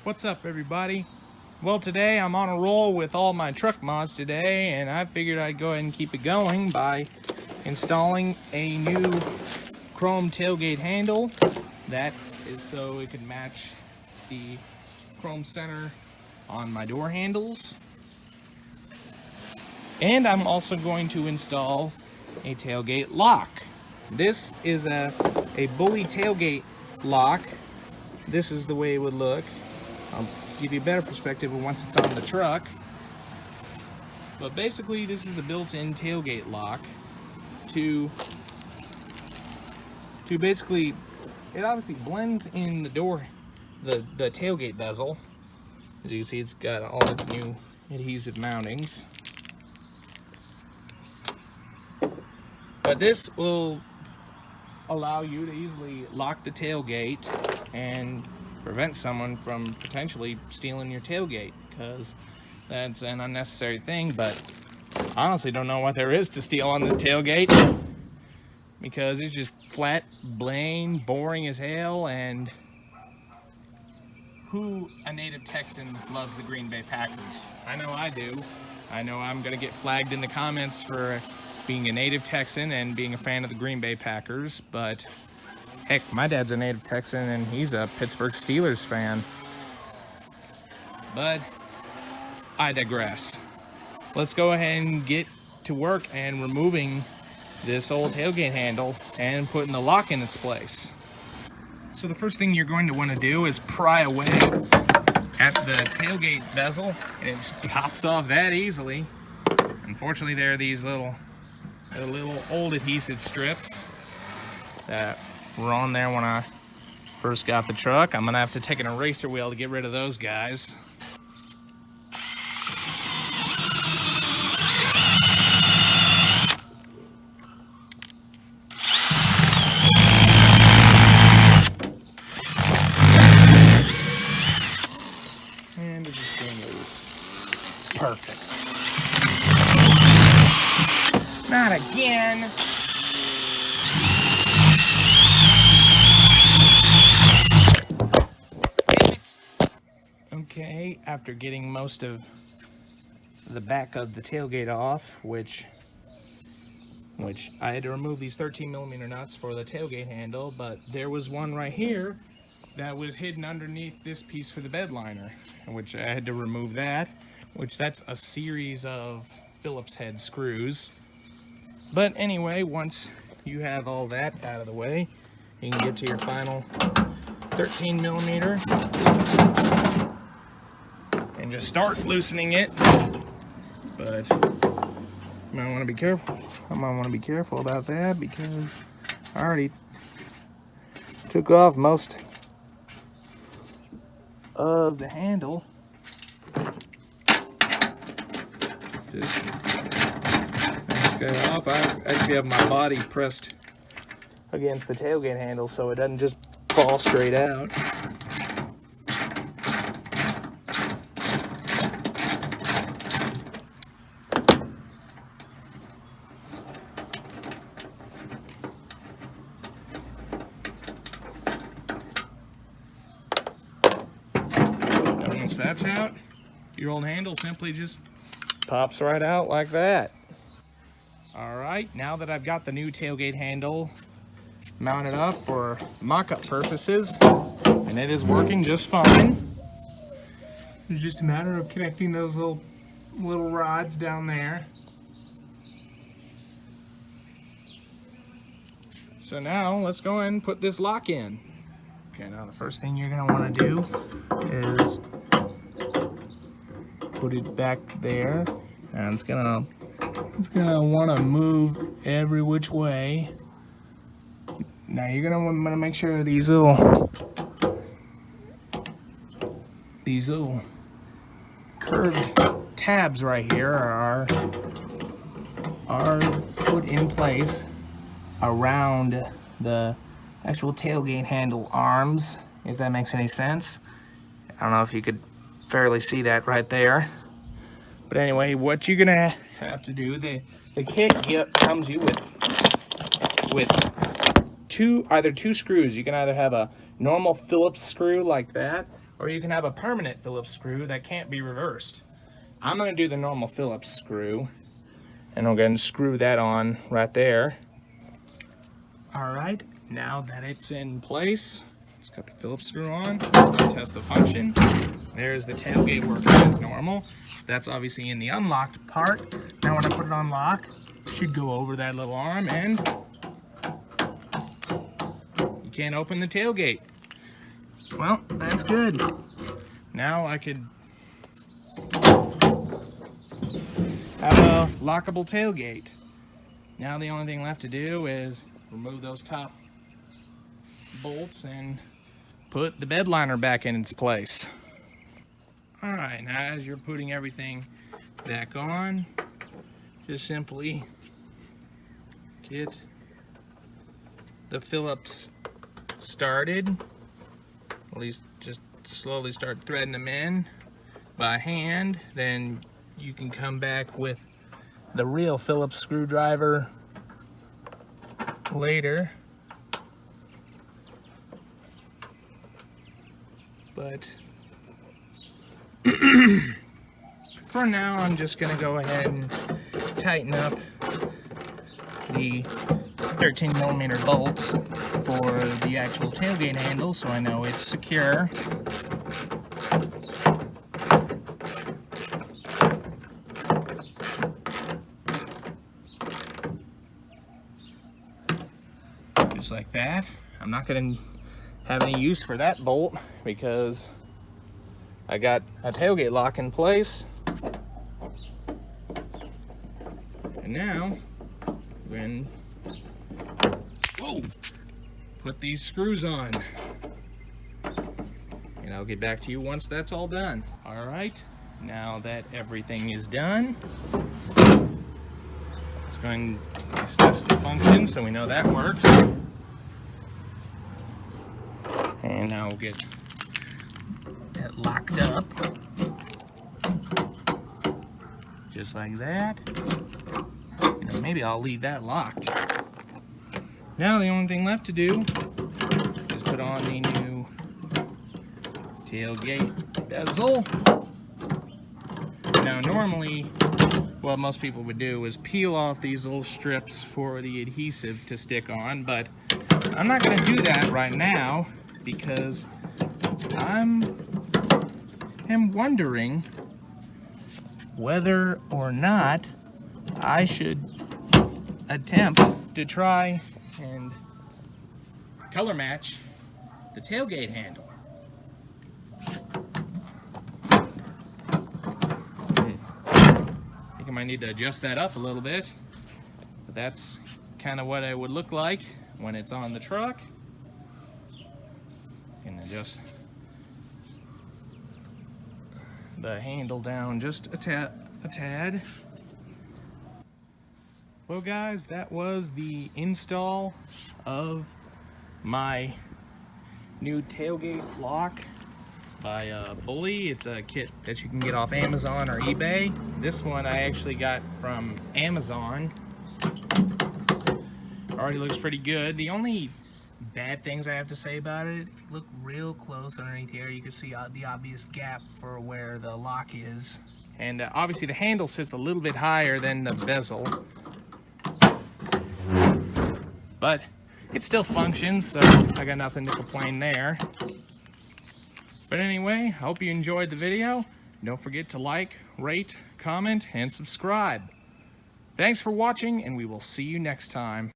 What's up, everybody? Well, today I'm on a roll with all my truck mods today, and I figured I'd go ahead and keep it going by installing a new chrome tailgate handle. That is so it can match the chrome center on my door handles. And I'm also going to install a tailgate lock. This is a bully tailgate lock. This is the way it would look. I'll give you a better perspective once it's on the truck. But basically, this is a built-in tailgate lock to basically, it obviously blends in the door, the tailgate bezel. As you can see, it's got all its new adhesive mountings. But this will allow you to easily lock the tailgate and prevent someone from potentially stealing your tailgate, because that's an unnecessary thing. But I honestly don't know what there is to steal on this tailgate, because it's just flat, plain, boring as hell. And who a native Texan loves the Green Bay Packers? I know I do. I know I'm gonna get flagged in the comments for being a native Texan and being a fan of the Green Bay Packers, but heck, my dad's a native Texan and he's a Pittsburgh Steelers fan. But I digress. Let's go ahead and get to work and removing this old tailgate handle and putting the lock in its place. So the first thing you're going to want to do is pry away at the tailgate bezel, and it just pops off that easily. Unfortunately, there are these little old adhesive strips that were on there when I first got the truck. I'm gonna have to take an eraser wheel to get rid of those guys. And it's just getting loose. Perfect. Not again. Okay, after getting most of the back of the tailgate off, which I had to remove these 13mm nuts for the tailgate handle, but there was one right here that was hidden underneath this piece for the bed liner, which I had to remove that, which that's a series of Phillips head screws. But anyway, once you have all that out of the way, you can get to your final 13mm and just start loosening it. But I might want to be careful. I might want to be careful about that, because I already took off most of the handle. Just off. I actually have my body pressed against the tailgate handle so it doesn't just fall straight out. And once that's out, your old handle simply just pops right out like that. Alright, now that I've got the new tailgate handle mounted up for mock-up purposes, and it is working just fine, it's just a matter of connecting those little rods down there. So now let's go ahead and put this lock in. Okay, now the first thing you're going to want to do is put it back there, and it's gonna want to move every which way. Now you're gonna want to make sure these little curved tabs right here are put in place around the actual tailgate handle arms, if that makes any sense. I don't know if you could fairly see that right there. But anyway, what you're gonna have to do, the kit comes you with either two screws. You can either have a normal Phillips screw like that, or you can have a permanent Phillips screw that can't be reversed. I'm gonna do the normal Phillips screw, and I'm gonna screw that on right there. All right, now that it's in place, let's got the Phillips screw on. Let's go test the function. There's the tailgate working as normal. That's obviously in the unlocked part. Now when I put it on lock, it should go over that little arm and you can't open the tailgate. Well, that's good. Now I could have a lockable tailgate. Now the only thing left to do is remove those top bolts and put the bed liner back in its place. All right, now as you're putting everything back on, just simply get the Phillips started. At least just slowly start threading them in by hand. Then you can come back with the real Phillips screwdriver later. But for now, I'm just gonna go ahead and tighten up the 13mm bolts for the actual tailgate handle so I know it's secure. Just like that. I'm not gonna have any use for that bolt because I got a tailgate lock in place. And now, when put these screws on, and I'll get back to you once that's all done. All right, now that everything is done, let's go and test the function so we know that works. And now we'll get that locked up, just like that. You know, maybe I'll leave that locked. Now the only thing left to do is put on the new tailgate bezel. Now normally what most people would do is peel off these little strips for the adhesive to stick on, but I'm not going to do that right now because am wondering whether or not I should attempt to try and color match the tailgate handle. I think I might need to adjust that up a little bit, but that's kind of what it would look like when it's on the truck. And adjust the handle down just a tad. Well guys, that was the install of my new tailgate lock by Bully. It's a kit that you can get off Amazon or eBay. This one I actually got from Amazon. Already looks pretty good. The only bad things I have to say about it, if you look real close underneath here, you can see the obvious gap for where the lock is. And obviously the handle sits a little bit higher than the bezel, but it still functions, so I got nothing to complain there. But anyway, I hope you enjoyed the video. Don't forget to like, rate, comment, and subscribe. Thanks for watching, and we will see you next time.